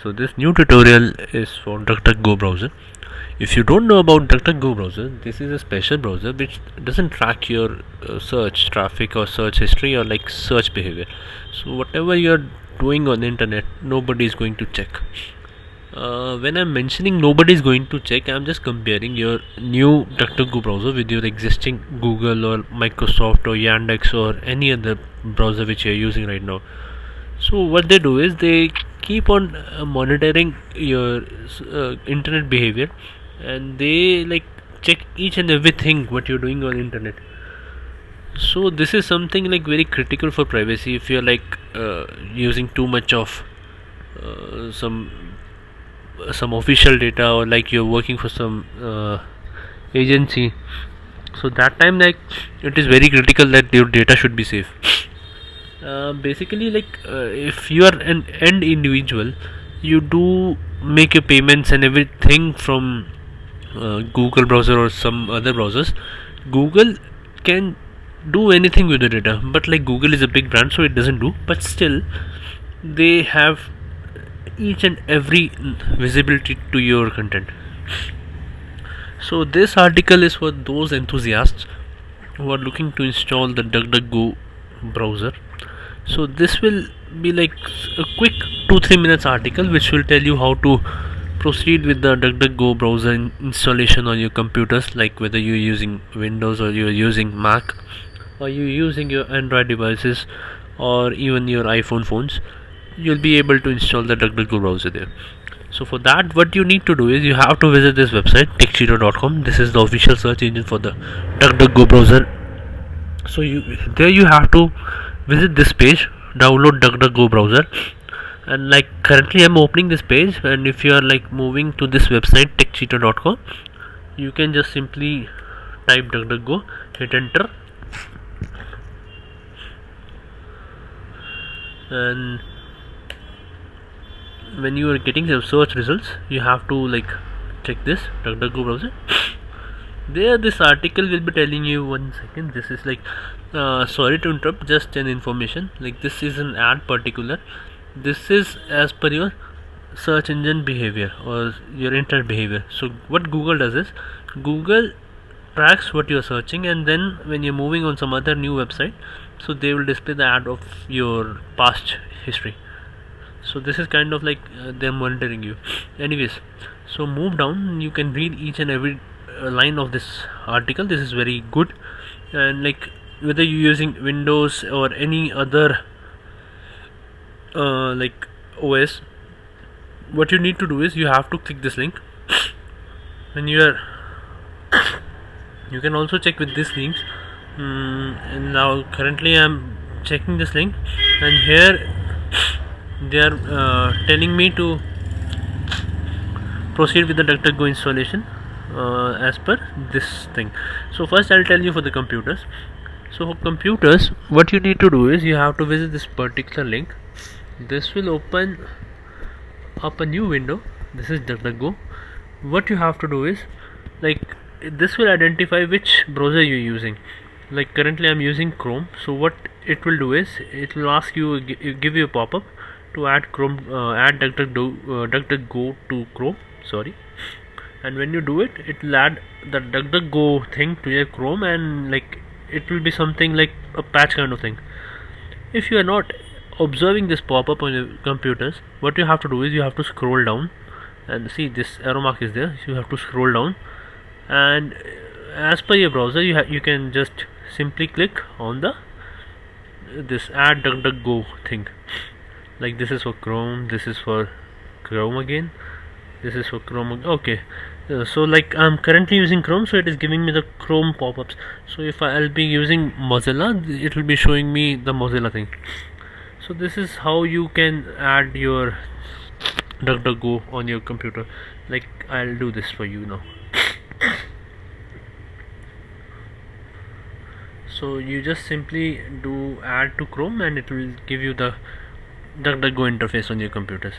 So this new tutorial is for DuckDuckGo browser. If you don't know about DuckDuckGo browser, this is a special browser which doesn't track your search traffic or search history or like search behavior. So whatever you're doing on the internet, nobody is going to check. When I'm mentioning nobody is going to check, I'm just comparing your new DuckDuckGo browser with your existing Google or Microsoft or Yandex or any other browser which you're using right now. So what they do is they keep on monitoring your internet behavior, and they like check each and everything what you're doing on internet. So this is something like very critical for privacy. If you're like using too much of some official data, or like you're working for some agency, so that time like it is very critical that your data should be safe. Basically, like if you are an end individual, you do make your payments and everything from Google browser or some other browsers. Google can do anything with the data, but like Google is a big brand, so it doesn't do. But still, they have each and every visibility to your content. So this article is for those enthusiasts who are looking to install the DuckDuckGo browser. So this will be like a quick 2-3 minutes article which will tell you how to proceed with the DuckDuckGo browser installation on your computers, like whether you're using Windows or you're using Mac or you're using your Android devices or even your iPhone phones. You'll be able to install the DuckDuckGo browser there. So for that, what you need to do is you have to visit this website Techcheater.com. This is the official search engine for the DuckDuckGo browser. So you have to visit this page, download DuckDuckGo browser, and like currently I'm opening this page, and if you are like moving to this website Techcheater.com, you can just simply type DuckDuckGo, hit enter, and when you are getting the search results, you have to like check this DuckDuckGo browser. There, this article will be telling you, one second, this is like sorry to interrupt, just an information, like this is an ad particular, this is as per your search engine behavior or your internet behavior. So what Google does is Google tracks what you're searching, and then when you're moving on some other new website, so they will display the ad of your past history. So this is kind of like they're monitoring you. Anyways, so move down, you can read each and every line of this article. This is very good, and like whether you're using Windows or any other like OS, what you need to do is you have to click this link. When you can also check with these links, and now currently I'm checking this link, and here they are telling me to proceed with the DuckDuckGo installation as per this thing. So first I'll tell you for the computers. So for computers, what you need to do is you have to visit this particular link. This will open up a new window. This is DuckDuckGo. What you have to do is, like, this will identify which browser you're using. Like currently I'm using Chrome, so what it will do is it will ask you, give you a pop-up to add add DuckDuckGo to Chrome, sorry. And when you do it, it will add the DuckDuckGo thing to your Chrome, and like it will be something like a patch kind of thing. If you are not observing this pop-up on your computers, what you have to do is you have to scroll down, and see this arrow mark is there, so you have to scroll down, and as per your browser you can just simply click on this add DuckDuckGo thing. Like this is for Chrome, this is for Chrome again, this is for Chrome. Okay, so like I'm currently using Chrome, so it is giving me the Chrome pop-ups. So if I'll be using Mozilla, it will be showing me the Mozilla thing. So this is how you can add your DuckDuckGo on your computer. Like I'll do this for you now. So you just simply do add to Chrome, and it will give you the DuckDuckGo interface on your computers.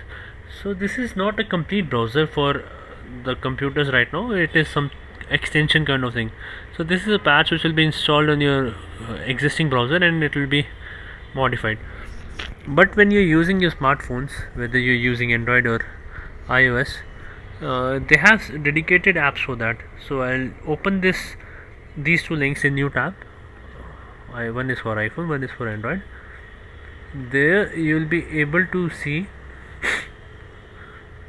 So this is not a complete browser for the computers right now, it is some extension kind of thing. So this is a patch which will be installed on your existing browser, and it will be modified. But when you're using your smartphones, whether you're using Android or iOS, they have dedicated apps for that. So I'll open these two links in new tab. One is for iPhone, one is for Android. There you will be able to see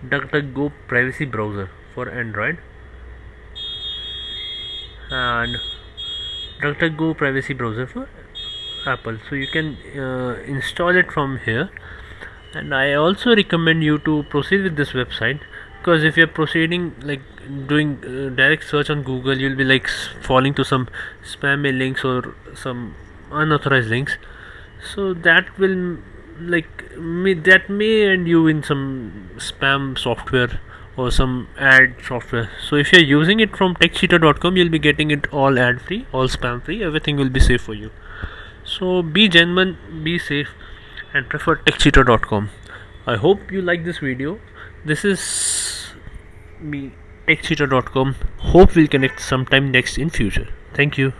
DuckDuckGo privacy browser for Android and DuckDuckGo privacy browser for Apple. So you can install it from here. And I also recommend you to proceed with this website, because if you're proceeding like doing direct search on Google, you'll be like falling to some spam links or some unauthorized links. So that will that may end you in some spam software or some ad software. So if you're using it from Techcheater.com, you'll be getting it all ad free, all spam free. Everything will be safe for you. So be genuine, be safe, and prefer Techcheater.com. I hope you like this video. This is me, Techcheater.com. Hope we'll connect sometime next in future. Thank you.